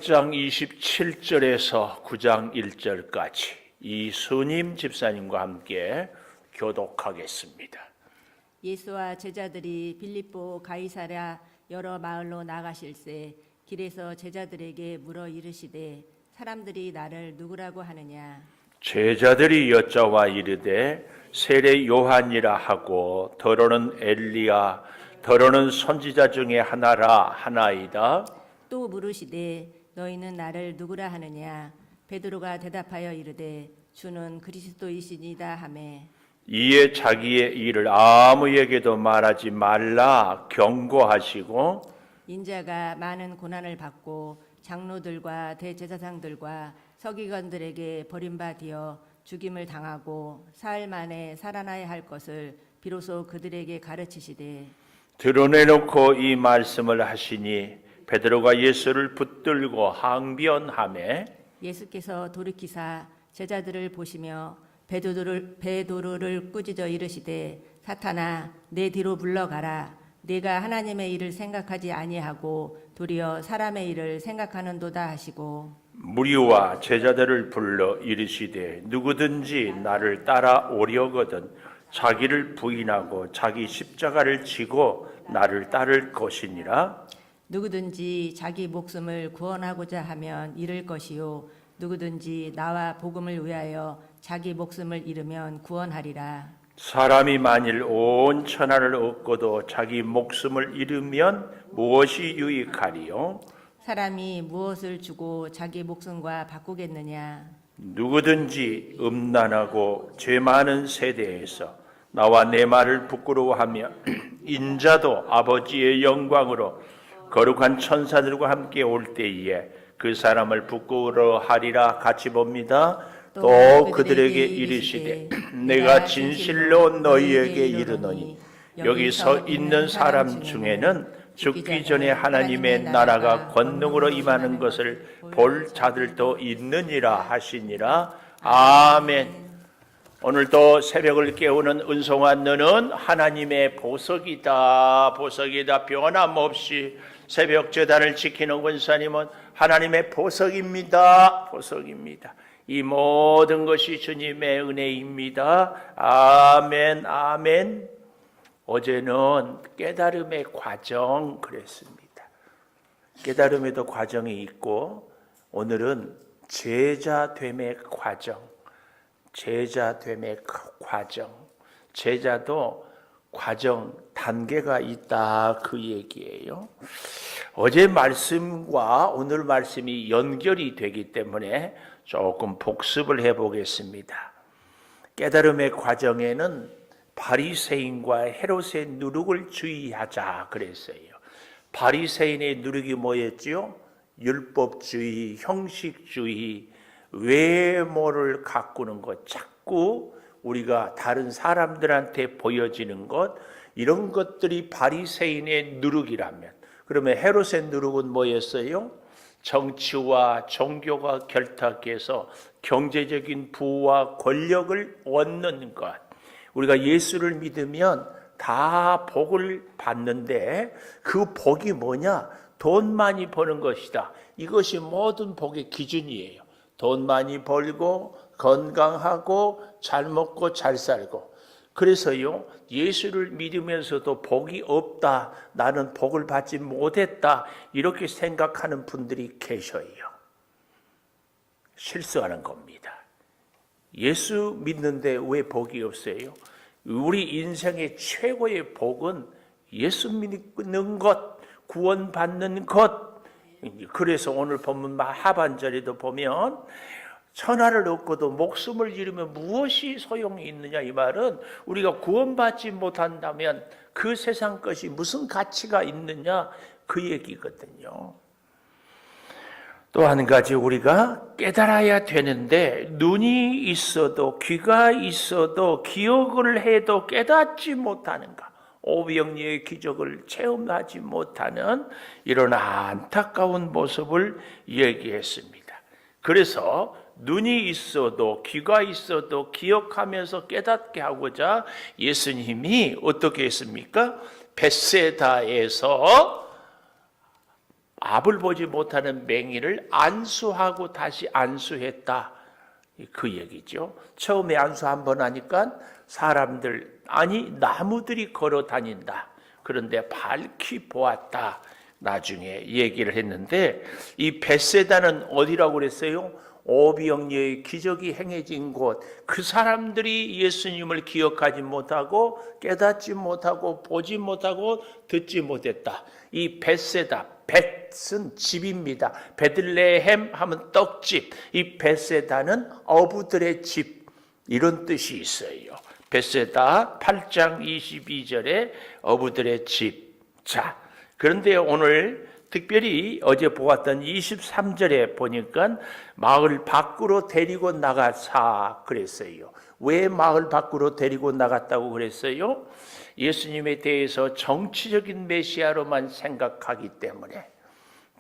9장 27절에서 9장 1절까지 이순임 집사님과 함께 교독하겠습니다. 예수와 제자들이 빌립보 가이사랴 여러 마을로 나가실새 길에서 제자들에게 물어 이르시되 사람들이 나를 누구라고 하느냐. 제자들이 여짜와 이르되 세례 요한이라 하고 더러는 엘리야 더러는 선지자 중에 하나라 하나이다. 또 물으시되 너희는 나를 누구라 하느냐. 베드로가 대답하여 이르되 주는 그리스도이시니다 하매 이에 자기의 일을 아무에게도 말하지 말라 경고하시고 인자가 많은 고난을 받고 장로들과 대제사장들과 서기관들에게 버림받아 죽임을 당하고 사흘 만에 살아나야 할 것을 비로소 그들에게 가르치시되 드러내놓고 이 말씀을 하시니 베드로가 예수를 붙들고 항변하매 예수께서 돌이키사 제자들을 보시며 베드로를 꾸짖어 이르시되 사탄아 내 뒤로 물러가라. 네가 하나님의 일을 생각하지 아니하고 도리어 사람의 일을 생각하는도다 하시고 무리와 제자들을 불러 이르시되 누구든지 나를 따라오려거든 자기를 부인하고 자기 십자가를 지고 나를 따를 것이니라. 누구든지 자기 목숨을 구원하고자 하면 잃을 것이요 누구든지 나와 복음을 위하여 자기 목숨을 잃으면 구원하리라. 사람이 만일 온 천하를 얻고도 자기 목숨을 잃으면 무엇이 유익하리요? 사람이 무엇을 주고 자기 목숨과 바꾸겠느냐. 누구든지 음란하고 죄 많은 세대에서 나와 내 말을 부끄러워하며 인자도 아버지의 영광으로 거룩한 천사들과 함께 올 때에 그 사람을 부끄러워하리라 같이 봅니다. 또 그들에게 이르시되 내가 진실로 너희에게 이르노니 여기 서 있는 사람 중에는 죽기 전에 하나님의 나라가 권능으로 임하는 것을 볼 자들도 있느니라 하시니라. 아멘. 오늘도 새벽을 깨우는 은송한 너는 하나님의 보석이다. 보석이다. 변함없이 새벽 제단을 지키는 권사님은 하나님의 보석입니다. 보석입니다. 이 모든 것이 주님의 은혜입니다. 아멘, 아멘. 어제는 깨달음의 과정 그랬습니다. 깨달음에도 과정이 있고 오늘은 제자됨의 과정. 제자됨의 과정. 제자도 과정, 단계가 있다 그 얘기예요. 어제 말씀과 오늘 말씀이 연결이 되기 때문에 조금 복습을 해보겠습니다. 깨달음의 과정에는 바리새인과 헤롯의 누룩을 주의하자 그랬어요. 바리새인의 누룩이 뭐였지요? 율법주의, 형식주의, 외모를 가꾸는 것, 자꾸 우리가 다른 사람들한테 보여지는 것, 이런 것들이 바리새인의 누룩이라면, 그러면 헤롯의 누룩은 뭐였어요? 정치와 종교가 결탁해서 경제적인 부와 권력을 얻는 것. 우리가 예수를 믿으면 다 복을 받는데 그 복이 뭐냐? 돈 많이 버는 것이다. 이것이 모든 복의 기준이에요. 돈 많이 벌고 건강하고 잘 먹고 잘 살고. 그래서요, 예수를 믿으면서도 복이 없다, 나는 복을 받지 못했다, 이렇게 생각하는 분들이 계셔요. 실수하는 겁니다. 예수 믿는데 왜 복이 없어요? 우리 인생의 최고의 복은 예수 믿는 것, 구원받는 것. 그래서 오늘 본문 하반절에도 보면 천하를 얻고도 목숨을 잃으면 무엇이 소용이 있느냐, 이 말은 우리가 구원받지 못한다면 그 세상 것이 무슨 가치가 있느냐 그 얘기거든요. 또 한 가지 우리가 깨달아야 되는데 눈이 있어도 귀가 있어도 기억을 해도 깨닫지 못하는가, 오병이의 기적을 체험하지 못하는 이런 안타까운 모습을 얘기했습니다. 그래서 눈이 있어도 귀가 있어도 기억하면서 깨닫게 하고자 예수님이 어떻게 했습니까? 벳세다에서 앞을 보지 못하는 맹인을 안수하고 다시 안수했다. 그 얘기죠. 처음에 안수 한 번 하니까 사람들, 아니 나무들이 걸어 다닌다. 그런데 밝히 보았다. 나중에 얘기를 했는데, 이 벳세다는 어디라고 그랬어요? 오병이어의 기적이 행해진 곳. 그 사람들이 예수님을 기억하지 못하고 깨닫지 못하고 보지 못하고 듣지 못했다. 이 벳세다, 벳은 집입니다. 베들레헴 하면 떡집. 이 벳세다는 어부들의 집, 이런 뜻이 있어요. 벳세다 8장 22절에 어부들의 집. 자, 그런데 오늘 특별히 어제 보았던 23절에 보니까 마을 밖으로 데리고 나가사 그랬어요. 왜 마을 밖으로 데리고 나갔다고 그랬어요? 예수님에 대해서 정치적인 메시아로만 생각하기 때문에,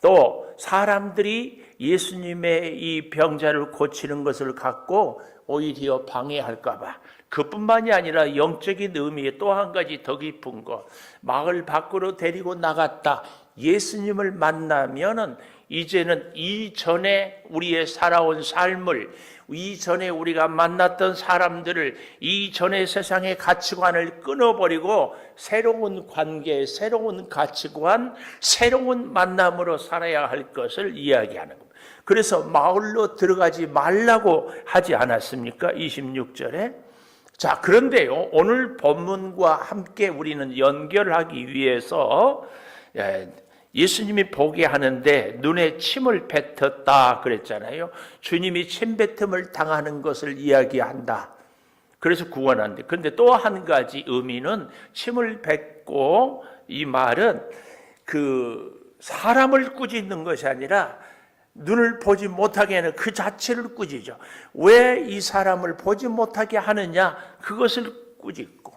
또 사람들이 예수님의 이 병자를 고치는 것을 갖고 오히려 방해할까 봐, 그뿐만이 아니라 영적인 의미에 또 한 가지 더 깊은 것, 마을 밖으로 데리고 나갔다. 예수님을 만나면은 이제는 이전에 우리의 살아온 삶을, 이전에 우리가 만났던 사람들을, 이전의 세상의 가치관을 끊어버리고 새로운 관계, 새로운 가치관, 새로운 만남으로 살아야 할 것을 이야기하는 겁니다. 그래서 마을로 들어가지 말라고 하지 않았습니까? 26절에. 자, 그런데요, 오늘 본문과 함께 우리는 연결하기 위해서 예수님이 보게 하는데 눈에 침을 뱉었다 그랬잖아요. 주님이 침뱉음을 당하는 것을 이야기한다. 그래서 구원한다. 그런데 또 한 가지 의미는, 침을 뱉고, 이 말은 그 사람을 꾸짖는 것이 아니라 눈을 보지 못하게 하는 그 자체를 꾸짖죠. 왜 이 사람을 보지 못하게 하느냐, 그것을 꾸짖고.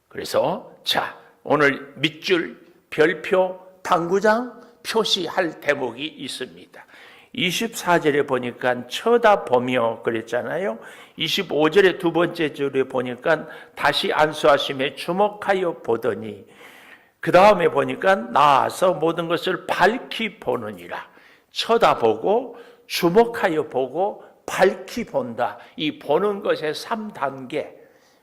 그래서 자, 오늘 밑줄, 별표, 당구장 표시할 대목이 있습니다. 24절에 보니까 쳐다보며 그랬잖아요. 25절에 두 번째 줄에 보니까 다시 안수하심에 주목하여 보더니, 그 다음에 보니까 나아서 모든 것을 밝히 보느니라. 쳐다보고 주목하여 보고 밝히 본다. 이 보는 것의 3단계.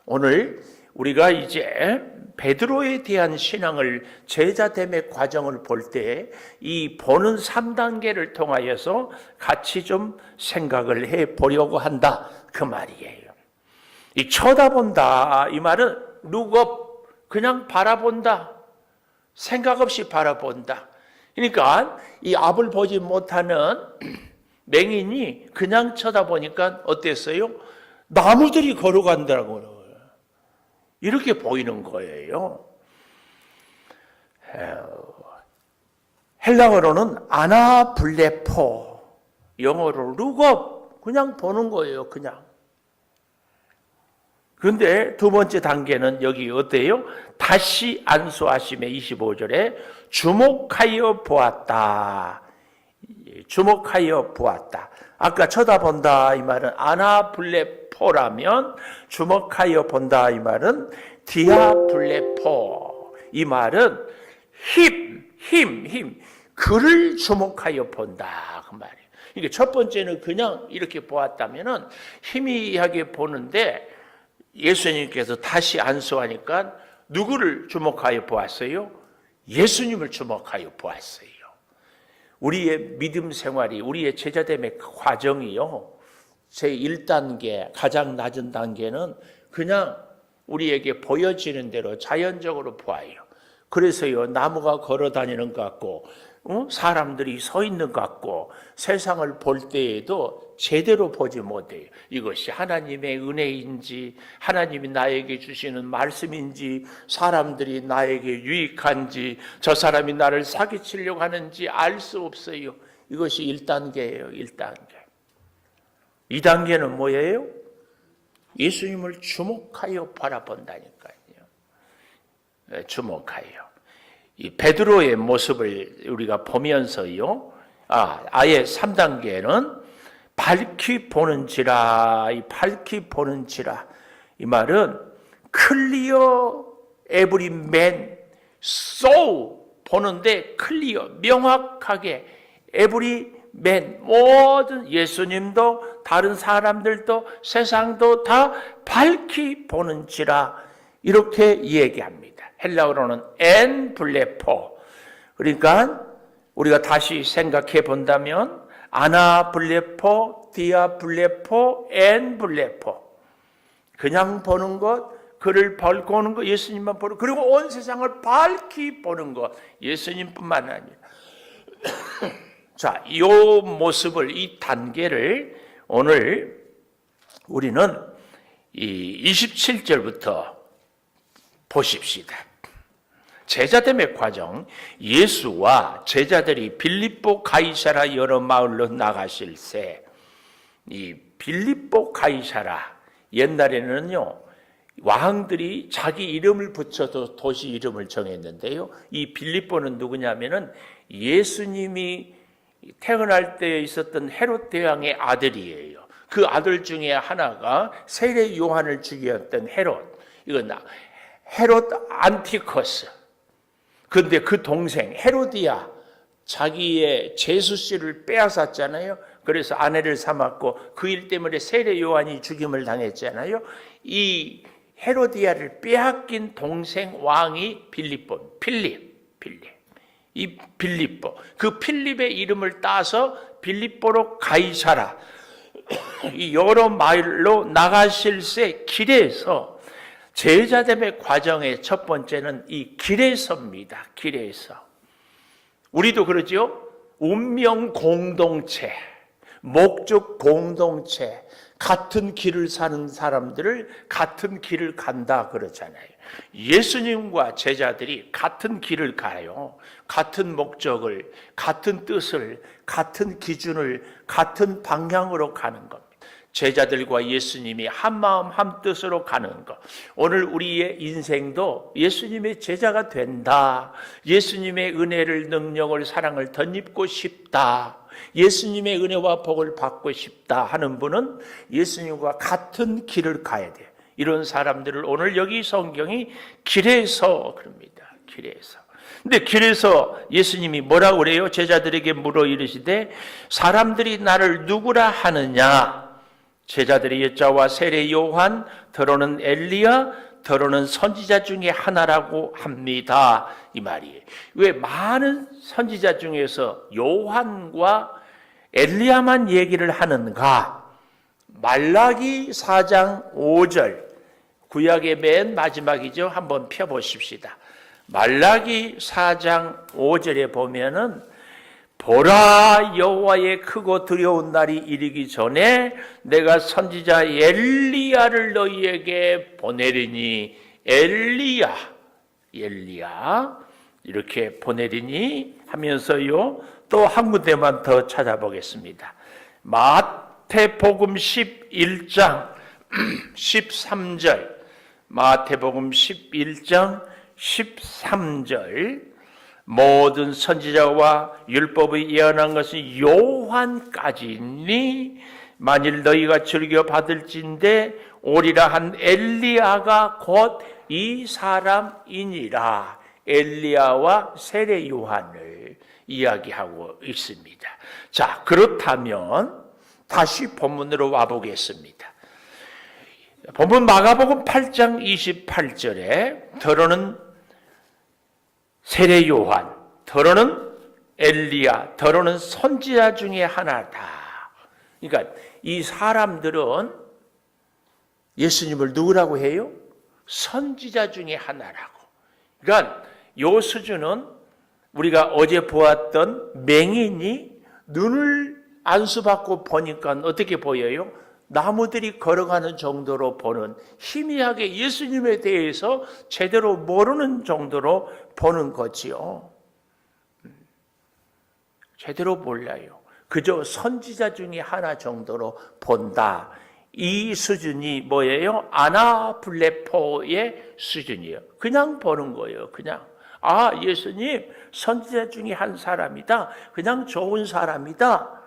오늘 우리가 이제 베드로에 대한 신앙을, 제자됨의 과정을 볼 때 이 보는 3단계를 통하여서 같이 좀 생각을 해 보려고 한다. 그 말이에요. 이 쳐다본다, 이 말은 룩업, 그냥 바라본다. 생각 없이 바라본다. 그러니까 이 앞을 보지 못하는 맹인이 그냥 쳐다보니까 어땠어요? 나무들이 걸어간다고 이렇게 보이는 거예요. 헬라어로는 아나블레포, 영어로 룩업, 그냥 보는 거예요. 그냥. 그런데 두 번째 단계는 여기 어때요? 다시 안수하심에 25절에 주목하여 보았다. 주목하여 보았다. 아까 쳐다본다 이 말은 아나블레포라면, 주목하여 본다 이 말은 디아블레포. 이 말은 힘. 그를 주목하여 본다 그 말이에요. 이게 첫 번째는 그냥 이렇게 보았다면은 희미하게 보는데, 예수님께서 다시 안수하니까 누구를 주목하여 보았어요? 예수님을 주목하여 보았어요. 우리의 믿음 생활이, 우리의 제자됨의 과정이요, 제1단계, 가장 낮은 단계는 그냥 우리에게 보여지는 대로 자연적으로 보아요. 그래서요, 나무가 걸어 다니는 것 같고, 사람들이 서 있는 것 같고, 세상을 볼 때에도 제대로 보지 못해요. 이것이 하나님의 은혜인지, 하나님이 나에게 주시는 말씀인지, 사람들이 나에게 유익한지, 저 사람이 나를 사기치려고 하는지 알 수 없어요. 이것이 1단계예요. 1단계. 2단계는 뭐예요? 예수님을 주목하여 바라본다니까요. 주목하여. 이 베드로의 모습을 우리가 보면서요, 아예 3단계는 밝히 보는지라. 이 밝히 보는지라, 이 말은 clear every man so 보는데 클리어, 명확하게 에브리맨, 모든 예수님도 다른 사람들도 세상도 다 밝히 보는지라 이렇게 얘기합니다. 헬라어로는 엔 블레포. 그러니까 우리가 다시 생각해 본다면 아나 블레포, 디아 블레포, 엔 블레포. 그냥 보는 것, 그를 보는 것, 예수님만 보는 것, 그리고 온 세상을 밝히 보는 것, 예수님뿐만 아니라. 자, 이 모습을, 이 단계를 오늘 우리는 이 27절부터 보십시다. 제자됨의 과정, 예수와 제자들이 빌립보 가이사라 여러 마을로 나가실새, 이 빌립보 가이사라, 옛날에는요 왕들이 자기 이름을 붙여서 도시 이름을 정했는데요, 이 빌립보는 누구냐면은 예수님이 태어날 때 있었던 헤롯 대왕의 아들이에요. 그 아들 중에 하나가 세례 요한을 죽였던 헤롯, 이건 헤롯 안티커스. 근데 그 동생 헤로디아, 자기의 제수씨를 빼앗았잖아요. 그래서 아내를 삼았고 그 일 때문에 세례 요한이 죽임을 당했잖아요. 이 헤로디아를 빼앗긴 동생 왕이 빌립보, 필립. 이 빌립보, 그 필립의 이름을 따서 빌립보로 가이사라, 이 여러 마을로 나가실새 길에서, 제자됨의 과정의 첫 번째는 이 길에서입니다. 길에서. 우리도 그러죠. 운명 공동체, 목적 공동체, 같은 길을 사는 사람들을 같은 길을 간다 그러잖아요. 예수님과 제자들이 같은 길을 가요. 같은 목적을, 같은 뜻을, 같은 기준을, 같은 방향으로 가는 겁니다. 제자들과 예수님이 한 마음 한 뜻으로 가는 것. 오늘 우리의 인생도 예수님의 제자가 된다. 예수님의 은혜를, 능력을, 사랑을 덧입고 싶다. 예수님의 은혜와 복을 받고 싶다 하는 분은 예수님과 같은 길을 가야 돼요. 이런 사람들을 오늘 여기 성경이 길에서 그럽니다. 길에서. 근데 길에서 예수님이 뭐라고 그래요? 제자들에게 물어 이르시되 사람들이 나를 누구라 하느냐? 제자들이 여자와 세례 요한, 더러는 엘리야, 더러는 선지자 중에 하나라고 합니다. 이 말이에요. 왜 많은 선지자 중에서 요한과 엘리야만 얘기를 하는가? 말라기 4장 5절, 구약의 맨 마지막이죠. 한번 펴보십시다. 말라기 4장 5절에 보면은 보라, 여호와의 크고 두려운 날이 이르기 전에 내가 선지자 엘리야를 너희에게 보내리니, 엘리야 이렇게 보내리니 하면서요, 또 한 군데만 더 찾아보겠습니다. 마태복음 11장 13절, 마태복음 11장 13절, 모든 선지자와 율법이 예언한 것은 요한까지니 만일 너희가 즐겨 받을진대 오리라 한 엘리야가 곧 이 사람이니라. 엘리야와 세례 요한을 이야기하고 있습니다. 자, 그렇다면 다시 본문으로 와보겠습니다. 본문 마가복음 8장 28절에 더러는 세례 요한, 더러는 엘리야, 더러는 선지자 중에 하나다. 그러니까 이 사람들은 예수님을 누구라고 해요? 선지자 중에 하나라고. 그러니까 이 수준은 우리가 어제 보았던 맹인이 눈을 안수받고 보니까 어떻게 보여요? 나무들이 걸어가는 정도로 보는, 희미하게 예수님에 대해서 제대로 모르는 정도로 보는 거지요. 제대로 몰라요. 그저 선지자 중에 하나 정도로 본다. 이 수준이 뭐예요? 아나블레포의 수준이에요. 그냥 보는 거예요. 그냥. 아, 예수님 선지자 중에 한 사람이다. 그냥 좋은 사람이다.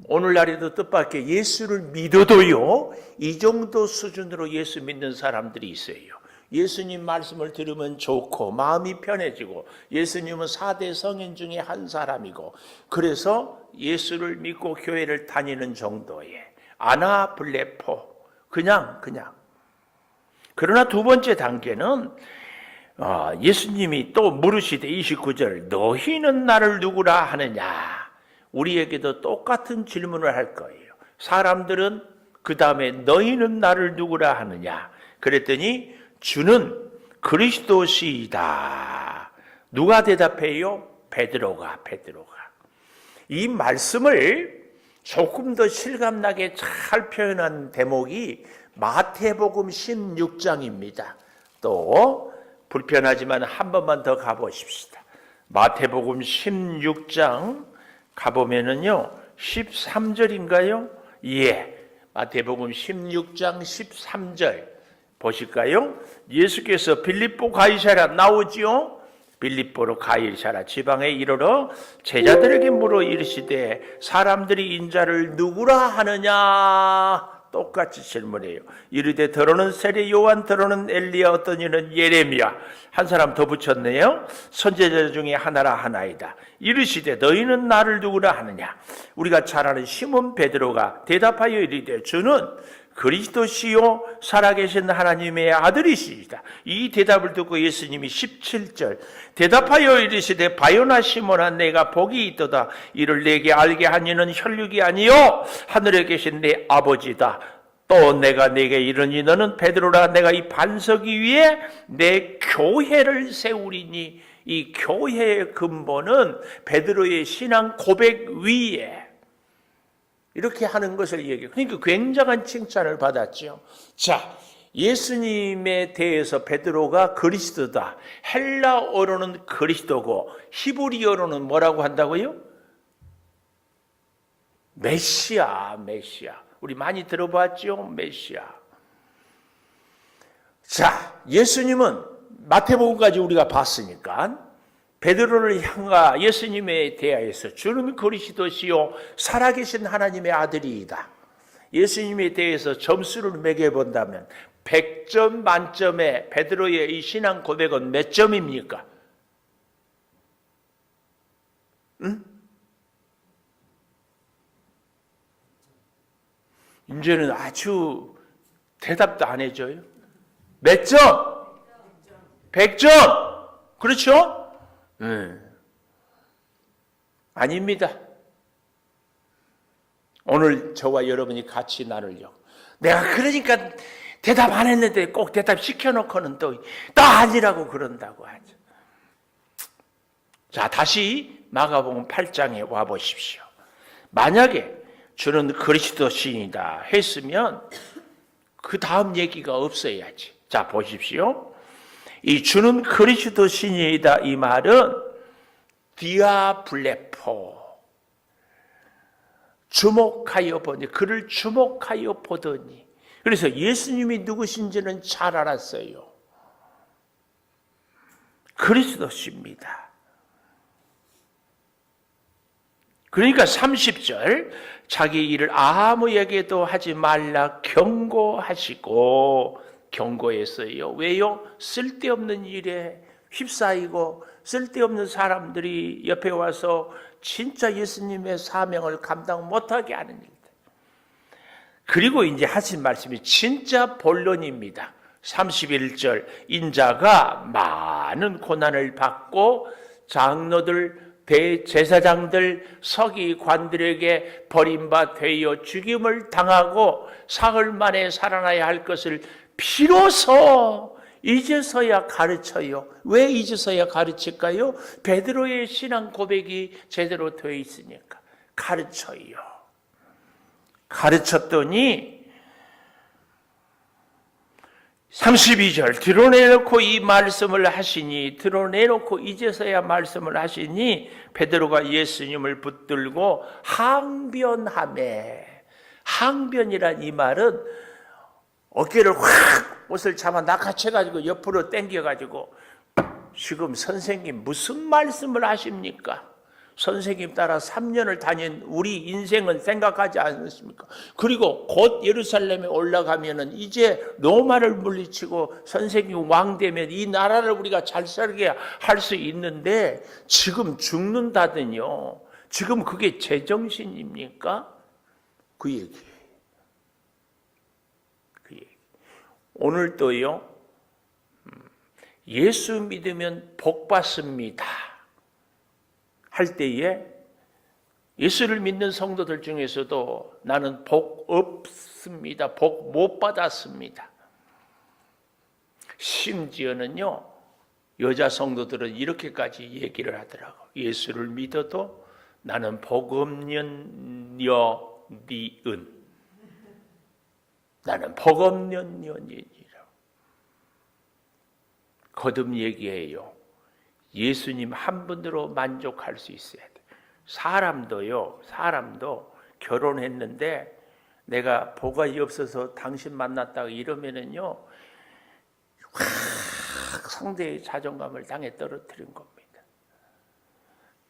오늘날에도 뜻밖의 예수를 믿어도요, 이 정도 수준으로 예수 믿는 사람들이 있어요. 예수님 말씀을 들으면 좋고 마음이 편해지고, 예수님은 4대 성인 중에 한 사람이고, 그래서 예수를 믿고 교회를 다니는 정도의 아나블레포, 그냥. 그러나 두 번째 단계는 예수님이 또 물으시되 29절, 너희는 나를 누구라 하느냐. 우리에게도 똑같은 질문을 할 거예요. 사람들은 그 다음에 너희는 나를 누구라 하느냐. 그랬더니 주는 그리스도시이다. 누가 대답해요? 베드로가. 이 말씀을 조금 더 실감나게 잘 표현한 대목이 마태복음 16장입니다. 또 불편하지만 한 번만 더 가보십시다. 마태복음 16장 가보면은요 13절인가요? 예, 마태복음 16장 13절 보실까요? 예수께서 빌립보 가이사랴 나오지요? 빌립보로 가이사랴 지방에 이르러 제자들에게 물어 이르시되 사람들이 인자를 누구라 하느냐? 똑같이 질문해요. 이르되 더러는 세례 요한, 더러는 엘리야, 어떤 이는 예레미야. 한 사람 더 붙였네요. 선지자 중에 하나라 하나이다. 이르시되 너희는 나를 누구라 하느냐? 우리가 잘 아는 시몬 베드로가 대답하여 이르되 주는 그리스도시요 살아계신 하나님의 아들이시이다. 이 대답을 듣고 예수님이 17절 대답하여 이르시되 바요나 시몬아 내가 복이 있도다. 이를 내게 알게 한 이는 혈육이 아니요 하늘에 계신 내 아버지다. 또 내가 네게 이르니 너는 베드로라. 내가 이 반석 위에 내 교회를 세우리니. 이 교회의 근본은 베드로의 신앙 고백 위에 이렇게 하는 것을 얘기해요. 그러니까 굉장한 칭찬을 받았죠. 자, 예수님에 대해서 베드로가 그리스도다. 헬라어로는 그리스도고 히브리어로는 뭐라고 한다고요? 메시아. 우리 많이 들어봤죠? 메시아. 자, 예수님은 마태복음까지 우리가 봤으니까 베드로를 향하 예수님에 대하여서 주는 그리스도시요 살아계신 하나님의 아들이다. 예수님에 대해서 점수를 매겨본다면 100점 만점에 베드로의 이 신앙 고백은 몇 점입니까? 응? 이제는 아주 대답도 안 해줘요. 몇 점? 100점. 그렇죠? 아닙니다. 오늘 저와 여러분이 같이 나누려고. 내가 그러니까 대답 안 했는데 꼭 대답 시켜놓고는 또 아니라고 그런다고 하죠. 자, 다시 마가복음 8장에 와보십시오. 만약에 주는 그리스도신이다 했으면 그 다음 얘기가 없어야지. 자, 보십시오. 이 주는 그리스도신이다 이 말은 디아블레포 주목하여 보니 그를 주목하여 보더니 그래서 예수님이 누구신지는 잘 알았어요. 그리스도십니다. 그러니까 30절 자기 일을 아무에게도 하지 말라 경고하시고 경고했어요. 왜요? 쓸데없는 일에 휩싸이고 쓸데없는 사람들이 옆에 와서 진짜 예수님의 사명을 감당 못하게 하는 일들. 그리고 이제 하신 말씀이 진짜 본론입니다. 31절 인자가 많은 고난을 받고 장로들, 대제사장들, 서기관들에게 버림받아 되어 죽임을 당하고 사흘 만에 살아나야 할 것을 비로소 이제서야 가르쳐요. 왜 이제서야 가르칠까요? 베드로의 신앙 고백이 제대로 되어 있으니까 가르쳐요. 가르쳤더니 32절 드러내놓고 이 말씀을 하시니 드러내놓고 이제서야 말씀을 하시니 베드로가 예수님을 붙들고 항변하매. 항변이란 이 말은 어깨를 확 옷을 잡아 낚아채가지고 옆으로 당겨가지고 지금 선생님 무슨 말씀을 하십니까? 선생님 따라 3년을 다닌 우리 인생은 생각하지 않습니까? 그리고 곧 예루살렘에 올라가면은 이제 로마를 물리치고 선생님 왕 되면 이 나라를 우리가 잘 살게 할 수 있는데 지금 죽는다더니요. 지금 그게 제정신입니까? 그 얘기예요. 그 얘기. 오늘도요. 예수 믿으면 복 받습니다. 할 때에 예수를 믿는 성도들 중에서도 나는 복 없습니다. 복 못 받았습니다. 심지어는요, 여자 성도들은 이렇게까지 얘기를 하더라고. 예수를 믿어도 나는 복 없는 여니은. 나는 복 없는 여니이라고. 거듭 얘기해요. 예수님 한 분으로 만족할 수 있어야 돼. 사람도 결혼했는데 내가 복이 없어서 당신 만났다고 이러면은요, 확 상대의 자존감을 땅에 떨어뜨린 겁니다.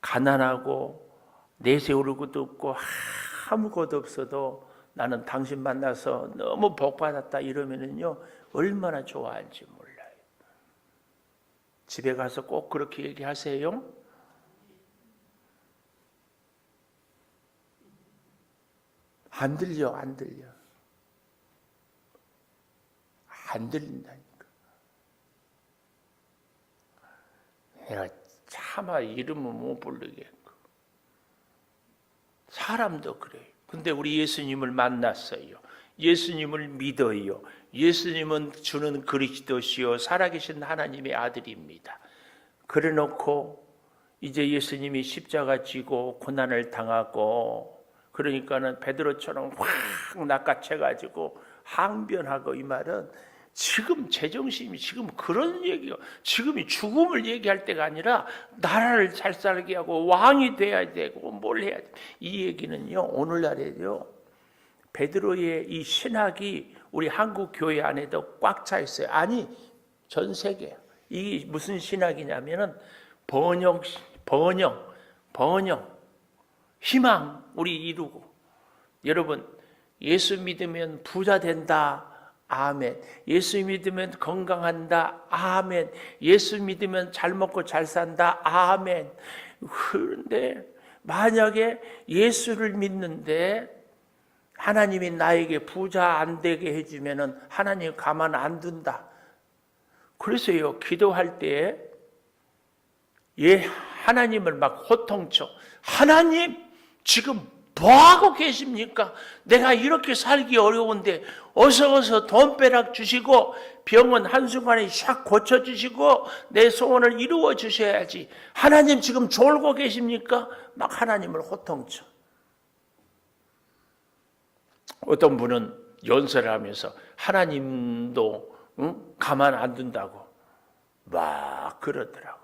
가난하고 내세울 것도 없고 아무것도 없어도 나는 당신 만나서 너무 복 받았다 이러면은요, 얼마나 좋아할지 몰라요. 집에 가서 꼭 그렇게 얘기하세요. 안 들려. 안 들린다니까. 내가 차마 이름은 못 부르겠고. 사람도 그래요. 근데 우리 예수님을 만났어요. 예수님을 믿어요. 예수님은 주는 그리스도시요 살아계신 하나님의 아들입니다. 그래 놓고 이제 예수님이 십자가 지고 고난을 당하고 그러니까는 베드로처럼 확 낚아채가지고 항변하고 이 말은 지금 제정신이 지금 그런 얘기가 지금이 죽음을 얘기할 때가 아니라 나라를 잘 살게 하고 왕이 돼야 되고 뭘 해야 돼. 이 얘기는요 오늘날에요 베드로의 이 신학이 우리 한국 교회 안에도 꽉 차 있어요. 아니 전 세계 이게 무슨 신학이냐면은 번영 희망 우리 이루고 여러분 예수 믿으면 부자 된다. 아멘. 예수 믿으면 건강한다. 아멘. 예수 믿으면 잘 먹고 잘 산다. 아멘. 그런데 만약에 예수를 믿는데 하나님이 나에게 부자 안 되게 해주면은 하나님 가만 안 둔다. 그래서요 기도할 때 하나님을 막 호통쳐. 하나님 지금 뭐하고 계십니까? 내가 이렇게 살기 어려운데 어서 돈벼락 주시고 병은 한순간에 샥 고쳐주시고 내 소원을 이루어 주셔야지. 하나님 지금 졸고 계십니까? 막 하나님을 호통쳐. 어떤 분은 연설을 하면서 하나님도 가만 안 둔다고 막 그러더라고.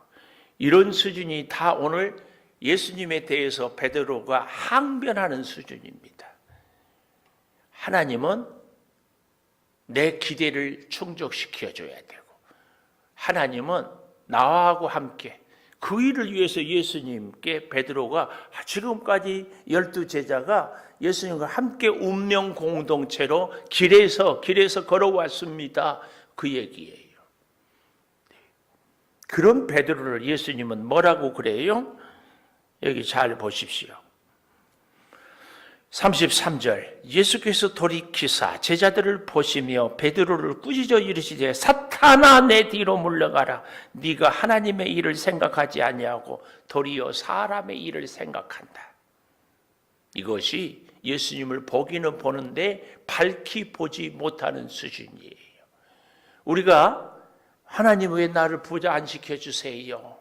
이런 수준이 다 오늘 예수님에 대해서 베드로가 항변하는 수준입니다. 하나님은 내 기대를 충족시켜줘야 되고 하나님은 나하고 함께 그 일을 위해서 예수님께 베드로가 지금까지 12제자가 예수님과 함께 운명 공동체로 길에서 걸어왔습니다. 그 얘기예요. 그런 베드로를 예수님은 뭐라고 그래요? 여기 잘 보십시오. 33절 예수께서 돌이키사 제자들을 보시며 베드로를 꾸짖어 이르시되 사탄아 내 뒤로 물러가라. 네가 하나님의 일을 생각하지 아니하고 도리어 사람의 일을 생각한다. 이것이 예수님을 보기는 보는데 밝히 보지 못하는 수준이에요. 우리가 하나님 왜 나를 부자 안 시켜주세요?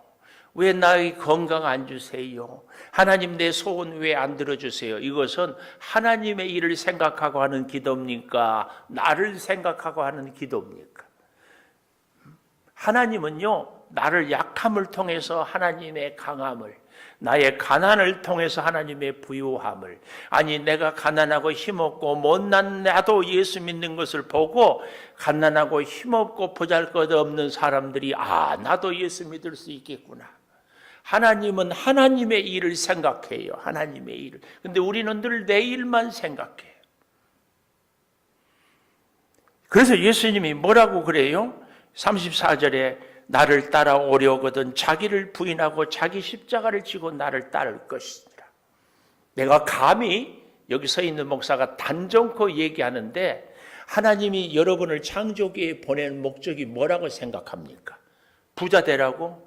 왜 나의 건강 안 주세요? 하나님 내 소원 왜 안 들어주세요? 이것은 하나님의 일을 생각하고 하는 기도입니까? 나를 생각하고 하는 기도입니까? 하나님은요 나를 약함을 통해서 하나님의 강함을, 나의 가난을 통해서 하나님의 부유함을, 아니 내가 가난하고 힘없고 못난 나도 예수 믿는 것을 보고 가난하고 힘없고 보잘것없는 사람들이 나도 예수 믿을 수 있겠구나. 하나님은 하나님의 일을 생각해요. 하나님의 일을. 근데 우리는 늘 내 일만 생각해요. 그래서 예수님이 뭐라고 그래요? 34절에 나를 따라오려거든 자기를 부인하고 자기 십자가를 지고 나를 따를 것이니라. 내가 감히 여기 서 있는 목사가 단정코 얘기하는데 하나님이 여러분을 창조기에 보낸 목적이 뭐라고 생각합니까? 부자 되라고?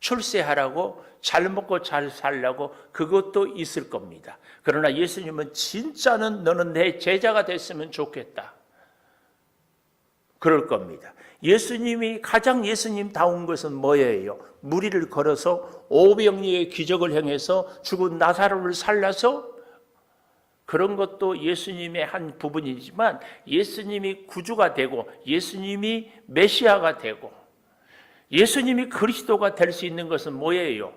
출세하라고? 잘 먹고 잘 살라고? 그것도 있을 겁니다. 그러나 예수님은 진짜는 너는 내 제자가 됐으면 좋겠다. 그럴 겁니다. 예수님이 가장 예수님다운 것은 뭐예요? 무리를 걸어서 오병이의 기적을 행해서 죽은 나사로를 살려서 그런 것도 예수님의 한 부분이지만 예수님이 구주가 되고 예수님이 메시아가 되고 예수님이 그리스도가 될 수 있는 것은 뭐예요?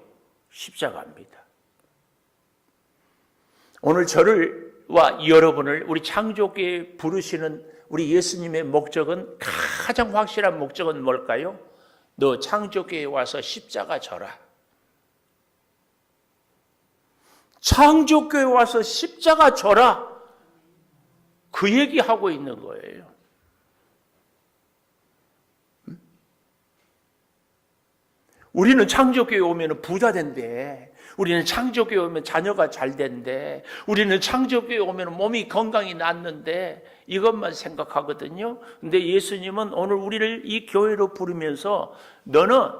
십자가입니다. 오늘 저를와 여러분을 우리 창조교회에 부르시는 우리 예수님의 목적은 가장 확실한 목적은 뭘까요? 너 창조교회에 와서 십자가 져라. 창조교회에 와서 십자가 져라. 그 얘기하고 있는 거예요. 우리는 창조교회 오면 부자 된대. 우리는 창조교회 오면 자녀가 잘 된대. 우리는 창조교회 오면 몸이 건강히 낫는데 이것만 생각하거든요. 근데 예수님은 오늘 우리를 이 교회로 부르면서 너는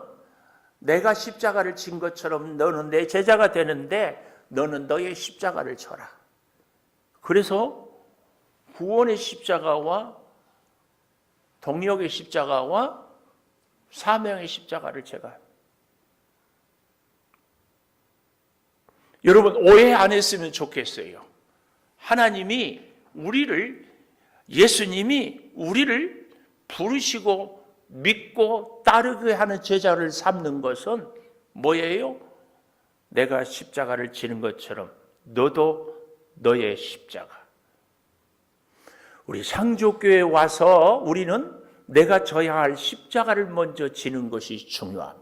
내가 십자가를 진 것처럼 너는 내 제자가 되는데 너는 너의 십자가를 져라. 그래서 구원의 십자가와 동력의 십자가와 사명의 십자가를 제가 여러분 오해 안 했으면 좋겠어요. 하나님이 예수님이 우리를 부르시고 믿고 따르게 하는 제자를 삼는 것은 뭐예요? 내가 십자가를 지는 것처럼 너도 너의 십자가. 우리 창조교회에 와서 우리는 내가 져야 할 십자가를 먼저 지는 것이 중요합니다.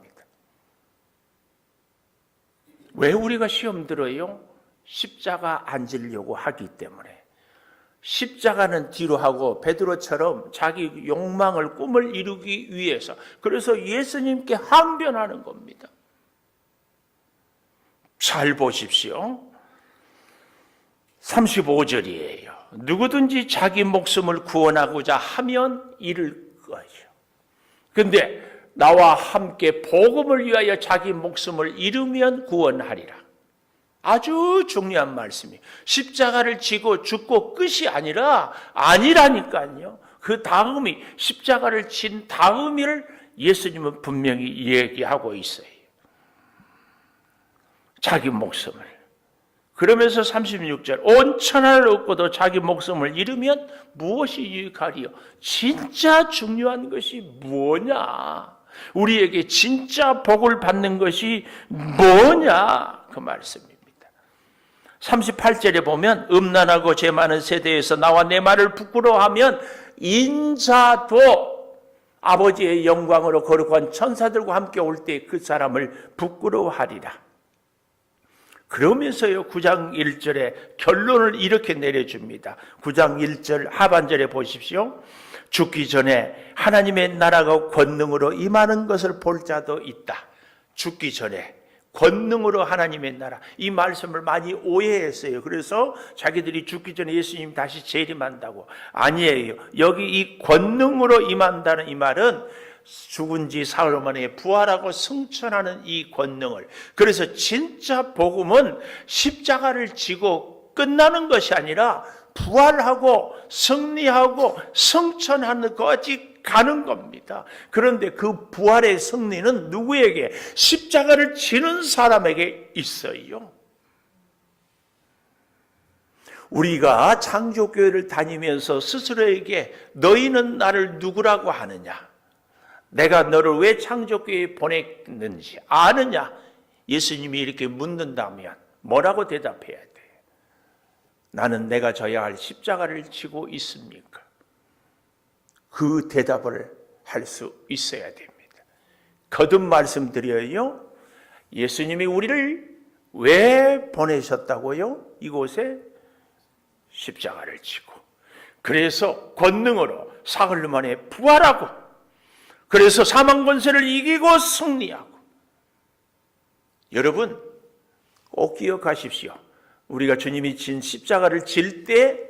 왜 우리가 시험 들어요? 십자가 안 지려고 하기 때문에. 십자가는 뒤로 하고 베드로처럼 자기 욕망을 꿈을 이루기 위해서 그래서 예수님께 항변하는 겁니다. 잘 보십시오. 35절이에요. 누구든지 자기 목숨을 구원하고자 하면 잃을 거죠. 그런데 나와 함께 복음을 위하여 자기 목숨을 잃으면 구원하리라. 아주 중요한 말씀이에요. 십자가를 지고 죽고 끝이 아니라니까요. 그 다음이 십자가를 진 다음을 예수님은 분명히 얘기하고 있어요. 자기 목숨을. 그러면서 36절 온 천하를 얻고도 자기 목숨을 잃으면 무엇이 유익하리요? 진짜 중요한 것이 뭐냐? 우리에게 진짜 복을 받는 것이 뭐냐? 그 말씀입니다. 38절에 보면 음란하고 죄 많은 세대에서 나와 내 말을 부끄러워하면 인자도 아버지의 영광으로 거룩한 천사들과 함께 올 때 그 사람을 부끄러워하리라. 그러면서요 9장 1절에 결론을 이렇게 내려줍니다. 9장 1절 하반절에 보십시오. 죽기 전에 하나님의 나라가 권능으로 임하는 것을 볼 자도 있다. 죽기 전에 권능으로 하나님의 나라. 이 말씀을 많이 오해했어요. 그래서 자기들이 죽기 전에 예수님 다시 재림한다고. 아니에요. 여기 이 권능으로 임한다는 이 말은 죽은 지 사흘 만에 부활하고 승천하는 이 권능을. 그래서 진짜 복음은 십자가를 지고 끝나는 것이 아니라 부활하고 승리하고 승천하는 것까지 가는 겁니다. 그런데 그 부활의 승리는 누구에게? 십자가를 지는 사람에게 있어요. 우리가 창조교회를 다니면서 스스로에게 너희는 나를 누구라고 하느냐? 내가 너를 왜 창조교회에 보냈는지 아느냐? 예수님이 이렇게 묻는다면 뭐라고 대답해야 돼? 나는 내가 져야 할 십자가를 지고 있습니까? 그 대답을 할 수 있어야 됩니다. 거듭 말씀드려요. 예수님이 우리를 왜 보내셨다고요? 이곳에 십자가를 지고, 그래서 권능으로 사흘 만에 부활하고, 그래서 사망 권세를 이기고 승리하고. 여러분 꼭 기억하십시오. 우리가 주님이 진 십자가를 질 때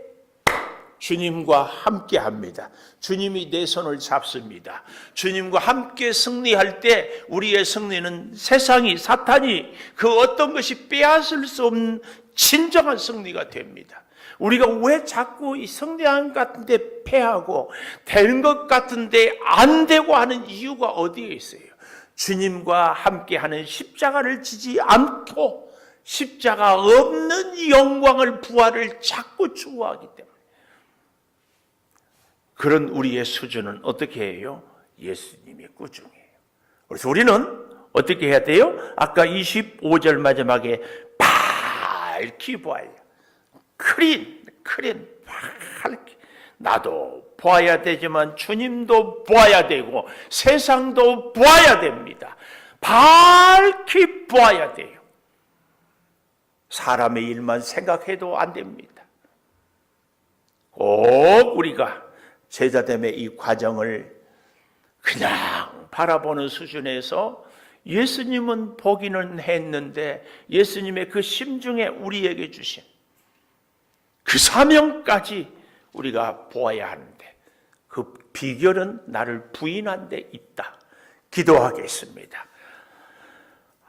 주님과 함께 합니다. 주님이 내 손을 잡습니다. 주님과 함께 승리할 때 우리의 승리는 세상이, 사탄이 그 어떤 것이 빼앗을 수 없는 진정한 승리가 됩니다. 우리가 왜 자꾸 이 승리한 것 같은데 패하고 되는 것 같은데 안 되고 하는 이유가 어디에 있어요? 주님과 함께하는 십자가를 지지 않고 십자가 없는 영광을, 부활을 자꾸 추구하기 때문에. 그런 우리의 수준은 어떻게 해요? 예수님의 꾸중이에요. 그래서 우리는 어떻게 해야 돼요? 아까 25절 마지막에 밝히 보아요. 크린 밝히. 나도 보아야 되지만 주님도 보아야 되고 세상도 보아야 됩니다. 밝히 보아야 돼요. 사람의 일만 생각해도 안 됩니다. 꼭 우리가 제자됨의 이 과정을 그냥 바라보는 수준에서, 예수님은 보기는 했는데 예수님의 그 심중에 우리에게 주신 그 사명까지 우리가 보아야 하는데, 그 비결은 나를 부인한 데 있다. 기도하겠습니다.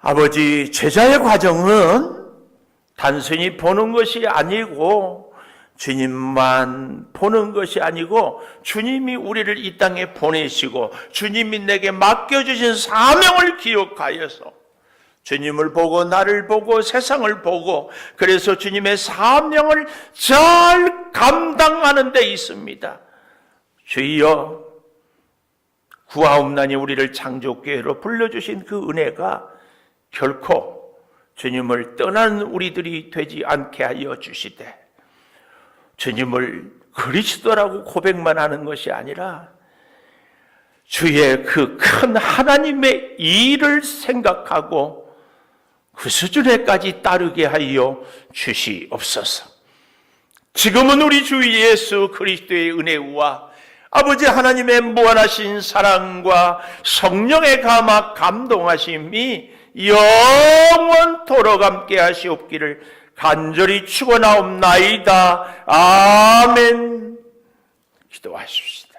아버지, 제자의 과정은 단순히 보는 것이 아니고, 주님만 보는 것이 아니고 주님이 우리를 이 땅에 보내시고 주님이 내게 맡겨주신 사명을 기억하여서 주님을 보고 나를 보고 세상을 보고, 그래서 주님의 사명을 잘 감당하는 데 있습니다. 주여, 구하옵나니 우리를 창조교회로 불러주신 그 은혜가 결코 주님을 떠나는 우리들이 되지 않게 하여 주시되, 주님을 그리스도라고 고백만 하는 것이 아니라 주의 그 큰 하나님의 일을 생각하고 그 수준에까지 따르게 하여 주시옵소서. 지금은 우리 주 예수 그리스도의 은혜와 아버지 하나님의 무한하신 사랑과 성령의 감화 감동하심이 영원토록 함께 하시옵기를 간절히 축원하옵나이다. 아멘. 기도하십시다.